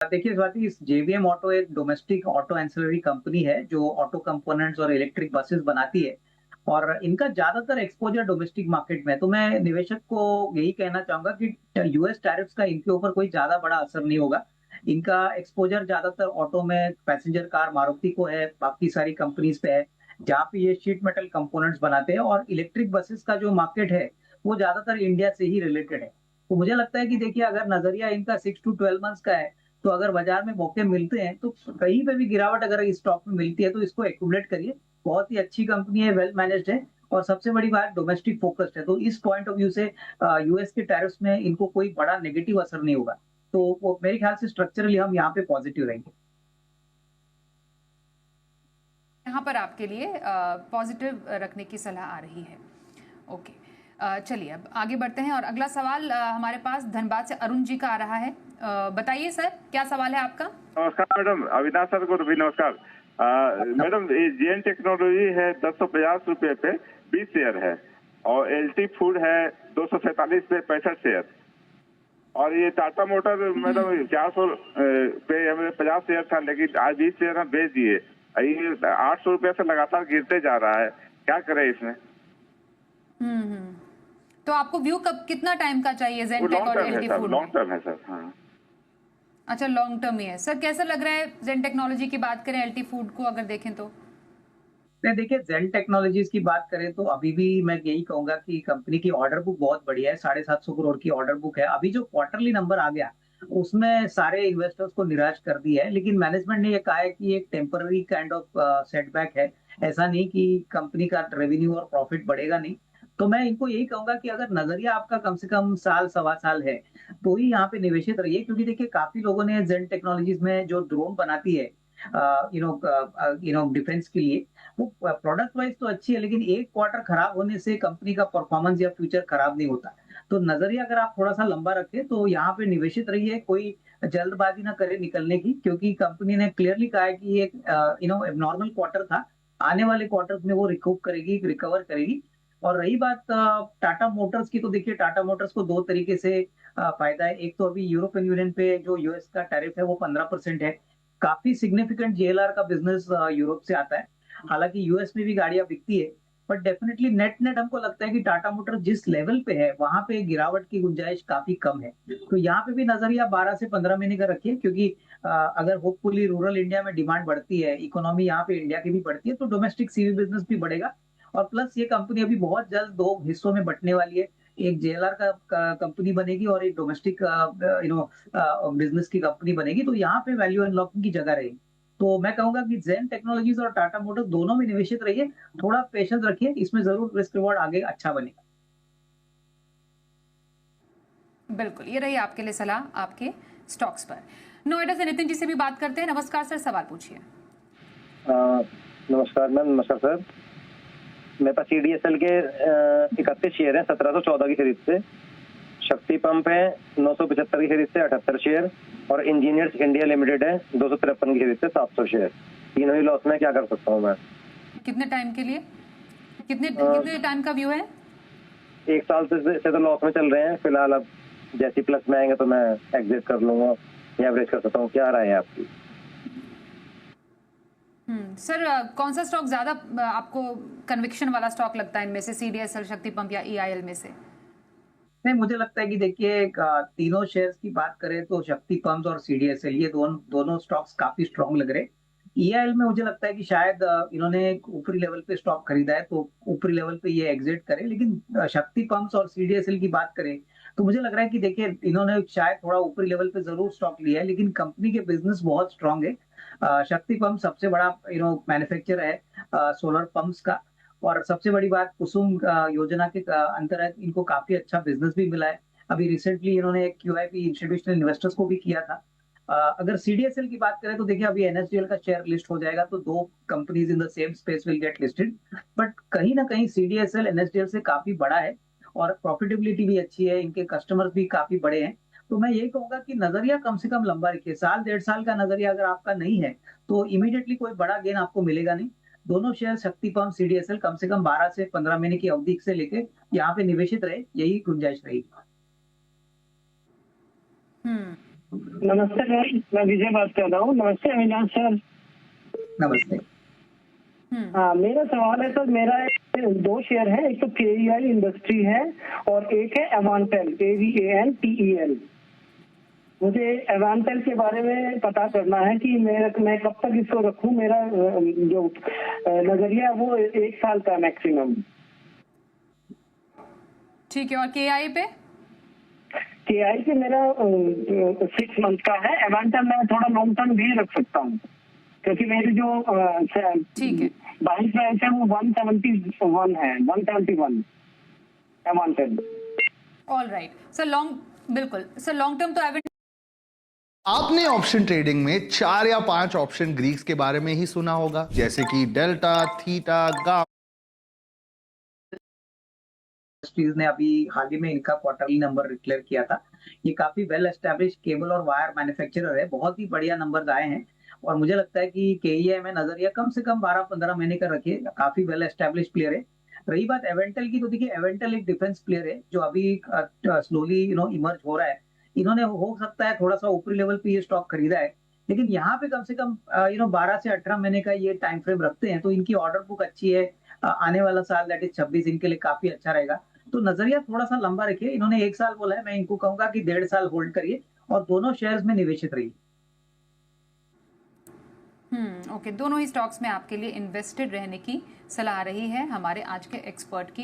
देखिए स्वाति, इस JVM auto एक डोमेस्टिक ऑटो एंसिलरी कंपनी है जो ऑटो कंपोनेंट्स और इलेक्ट्रिक बसेस बनाती है। और इनका ज्यादातर एक्सपोजर डोमेस्टिक मार्केट में है। तो मैं निवेशक को यही कहना चाहूंगा कि यूएस टैरिफ्स का इनके ऊपर कोई ज्यादा बड़ा असर नहीं होगा। इनका एक्सपोजर ज्यादातर ऑटो में पैसेंजर कार मारुति को है, बाकी सारी कंपनीज पे है, जहाँ पे ये शीट मेटल कंपोनेंट्स बनाते हैं। और इलेक्ट्रिक बसेस का जो मार्केट है वो ज्यादातर इंडिया से ही रिलेटेड है। तो मुझे लगता है कि देखिए, अगर नजरिया इनका 6 to 12 मंथ्स का है, तो अगर बाजार में मौके मिलते हैं तो कहीं पे भी गिरावट अगर इस स्टॉक में मिलती है तो इसको एक्यूमुलेट करिए। बहुत ही अच्छी कंपनी है, वेल मैनेज्ड है, और सबसे बड़ी बात डोमेस्टिक फोकस्ड है। तो इस पॉइंट ऑफ व्यू से यूएस के टैरिफ्स में इनको कोई बड़ा नेगेटिव असर नहीं होगा। तो वो मेरे ख्याल से स्ट्रक्चरली हम यहाँ पे पॉजिटिव रहेंगे। यहाँ पर आपके लिए पॉजिटिव रखने की सलाह आ रही है। ओके, चलिए अब आगे बढ़ते हैं और अगला सवाल हमारे पास धनबाद से अरुण जी का आ रहा है। बताइए सर, क्या सवाल है आपका? नमस्कार मैडम, अविनाश सर को भी नमस्कार। मैडम, ये जेन टेक्नोलॉजी है 1050 रुपए पे 20 शेयर है, और एलटी फूड है 247 पे 65 शेयर, और ये टाटा मोटर मैडम 400 पे हमें 50 शेयर था, लेकिन आज 20 शेयर हम बेच दिए। ये 800 रुपये से लगातार गिरते जा रहा है, क्या करें इसमें? तो आपको व्यू कब कितना टाइम का चाहिए जेनटेक और एलटी फूड? लॉन्ग टर्म है सर। हाँ, अच्छा, लॉन्ग टर्म ही है सर। कैसा लग रहा है जेन टेक्नोलॉजी की बात करें, एलटी फूड को अगर देखें तो? नहीं, देखिए, जेन टेक्नोलॉजीज की बात करें तो अभी भी मैं यही कहूंगा कि कंपनी की ऑर्डर बुक बहुत बढ़िया है। 750 करोड़ की ऑर्डर बुक है। अभी जो क्वार्टरली नंबर आ गया उसमें सारे इन्वेस्टर्स को निराश कर दिया है, लेकिन मैनेजमेंट ने ये कहा है कि एक टेम्पररी काइंड ऑफ सेटबैक है। ऐसा नहीं कि कंपनी का रेवेन्यू और प्रॉफिट बढ़ेगा नहीं। तो मैं इनको यही कहूंगा कि अगर नजरिया आपका कम से कम साल सवा साल है तो ही यहाँ पे निवेशित रहिए, क्योंकि देखिए काफी लोगों ने जेन टेक्नोलॉजीज में जो ड्रोन बनाती है डिफेंस के लिए, वो प्रोडक्ट वाइज तो अच्छी है, लेकिन एक क्वार्टर खराब होने से कंपनी का परफॉर्मेंस या फ्यूचर खराब नहीं होता। तो नजरिया अगर आप थोड़ा सा लंबा रखें तो यहाँ पे निवेशित रहिए। कोई जल्दबाजी ना करे निकलने की, क्योंकि कंपनी ने क्लियरली कहा है कि ये नॉर्मल क्वार्टर था, आने वाले क्वार्टर्स में वो रिकवर करेगी। और रही बात टाटा मोटर्स की, तो देखिए टाटा मोटर्स को दो तरीके से फायदा है। एक तो अभी यूरोपियन यूनियन पे जो यूएस का टैरिफ है वो 15% है। काफी सिग्निफिकेंट जेएलआर का बिजनेस यूरोप से आता है। हालांकि यूएस में भी गाड़ियां बिकती है, बट डेफिनेटली नेट नेट हमको लगता है कि टाटा मोटर जिस लेवल पे है वहां पे गिरावट की गुंजाइश काफी कम है। तो यहाँ पे भी नजरिया 12 से 15 महीने का रखिए, क्योंकि अगर होपफुली रूरल इंडिया में डिमांड बढ़ती है, इकोनॉमी यहाँ पे इंडिया की भी बढ़ती है, तो डोमेस्टिक सीवी बिजनेस भी बढ़ेगा। और प्लस ये कंपनी अभी बहुत जल्द दो हिस्सों में बंटने वाली है। एक जेएलआर का कंपनी बनेगी और एक डोमेस्टिक बिजनेस की कंपनी बनेगी। तो यहाँ पे वैल्यू अनलॉकिंग की जगह रहेगी। तो मैं कहूंगा कि जेन टेक्नोलॉजीज और टाटा मोटर्स दोनों में निवेशित रहिए। थोड़ा पेशेंस रखिए, इसमें जरूर रिस्क रिवॉर्ड आगे अच्छा बनेगा। बिल्कुल, ये रही आपके लिए सलाह आपके स्टॉक्स पर। नोएडा से नितिन जी से भी बात करते हैं। नमस्कार सर, सवाल पूछिए। नमस्कार मैम। नमस्कार सर। मेरे पास सीडीएसएल के 31 शेयर हैं 1714 की खरीद से, शक्ति पंप है 975 की खरीद से 78 शेयर, और इंजीनियर्स इंडिया लिमिटेड है 253 की खरीद से 700 शेयर। तीनों ही लॉस में, क्या कर सकता हूँ मैं? कितने टाइम के लिए, कितने टाइम का व्यू है? एक साल से तो लॉस में चल रहे हैं फिलहाल। अब जैसी प्लस में आएंगे तो मैं एग्जिट कर लूंगा या एवरेज कर सकता हूँ। क्या राय है आपकी? सर, कौन सा स्टॉक ज्यादा आपको कन्विक्शन वाला स्टॉक लगता है इनमें से, सीडीएसएल, शक्ति पंप या ईआईएल में से? नहीं, मुझे लगता है कि देखिए तीनों शेयर्स की बात करें तो शक्ति पंप्स और सीडीएसएल ये दोनों स्टॉक्स काफी स्ट्रांग लग रहे हैं। ईआईएल में मुझे लगता है कि शायद इन्होंने एक ऊपरी लेवल पे स्टॉक खरीदा है तो ऊपरी लेवल पे ये एग्जिट करे। लेकिन शक्ति पंप्स और सीडीएसएल की बात करें तो मुझे लग रहा है कि देखिए इन्होंने शायद थोड़ा ऊपरी लेवल पे जरूर स्टॉक लिया है, लेकिन कंपनी के बिजनेस बहुत स्ट्रांग है। शक्ति पंप सबसे बड़ा मैन्युफैक्चरर है सोलर पंप्स का। और सबसे बड़ी बात, कुसुम योजना के अंतर्गत इनको काफी अच्छा बिजनेस भी मिला है। अभी रिसेंटली इन्होंने एक क्यूआईपी इंस्टीट्यूशनल इन्वेस्टर्स को भी किया था। अगर सीडीएसएल की बात करें तो देखिए अभी एनएसडीएल का शेयर लिस्ट हो जाएगा तो दो companies in the same space will get listed. But कहीं ना कहीं सीडीएसएल एनएसडीएल से काफी बड़ा है और प्रॉफिटेबिलिटी भी अच्छी है, इनके कस्टमर्स भी काफी बड़े हैं। तो मैं यही कहूंगा कि नजरिया कम से कम लंबा रखिए। साल डेढ़ साल का नजरिया अगर आपका नहीं है तो इमीडिएटली कोई बड़ा गेन आपको मिलेगा नहीं। दोनों शेयर शक्ति पंप सीडीएसएल कम से कम 12 से 15 महीने की अवधि से लेके यहाँ पे निवेशित रहे, यही गुंजाइश रहेगी। नमस्ते सर, मैं विजय बात कर रहा हूँ। नमस्ते अविनाश सर। नमस्ते। हाँ, मेरा सवाल है सर, मेरा 2 शेयर है, एक तो KEI इंडस्ट्री है और एक है एवांटेल, AVANTEL। मुझे एवांटेल के बारे में पता करना है कि मैं कब तक इसको रखूं। मेरा जो नजरिया है वो 1 साल का मैक्सिमम। ठीक है, और KI पे? KI पे मेरा 6 मंथ का है। एवांटेल मैं थोड़ा लॉन्ग टर्म भी रख सकता हूँ, क्योंकि मेरी जो ठीक है, बाइक प्राइस है वो 171 है, 171 एवांटेल। All right sir. बिल्कुल सर, लॉन्ग टर्म तो आपने ऑप्शन ट्रेडिंग में 4 या 5 ऑप्शन ग्रीक्स के बारे में ही सुना होगा, जैसे कि डेल्टा, थीटा, गामा। इंडस्ट्रीज ने अभी हाल ही में इनका क्वार्टरली नंबर डिक्लेयर किया था। ये काफी वेल एस्टेब्लिश केबल और वायर मैन्युफैक्चरर है, बहुत ही बढ़िया नंबर आए हैं। और मुझे लगता है कि KEI में नजरिया कम से कम 12-15 महीने का रखिए, काफी वेल एस्टेब्लिश प्लेयर है। रही बात एवेंटल की, तो देखिए एवेंटल एक डिफेंस प्लेयर है जो अभी स्लोली इमर्ज हो रहा है। इन्होंने हो सकता है थोड़ा सा ऊपरी लेवल पे ये स्टॉक खरीदा है, लेकिन यहाँ पे कम से कम 12 से 18 महीने का ये टाइम फ्रेम रखते हैं, तो इनकी ऑर्डर बुक अच्छी है। आने वाला साल दैट इज 26 इनके लिए काफी अच्छा रहेगा। तो नजरिया थोड़ा सा लंबा रखिए। इन्होंने 1 साल बोला है, मैं इनको कहूंगा कि 1.5 साल होल्ड करिए और दोनों शेयर्स में निवेशित रहिए। ओके, दोनों ही स्टॉक्स में आपके लिए इन्वेस्टेड रहने की सलाह रही है हमारे आज के एक्सपर्ट की।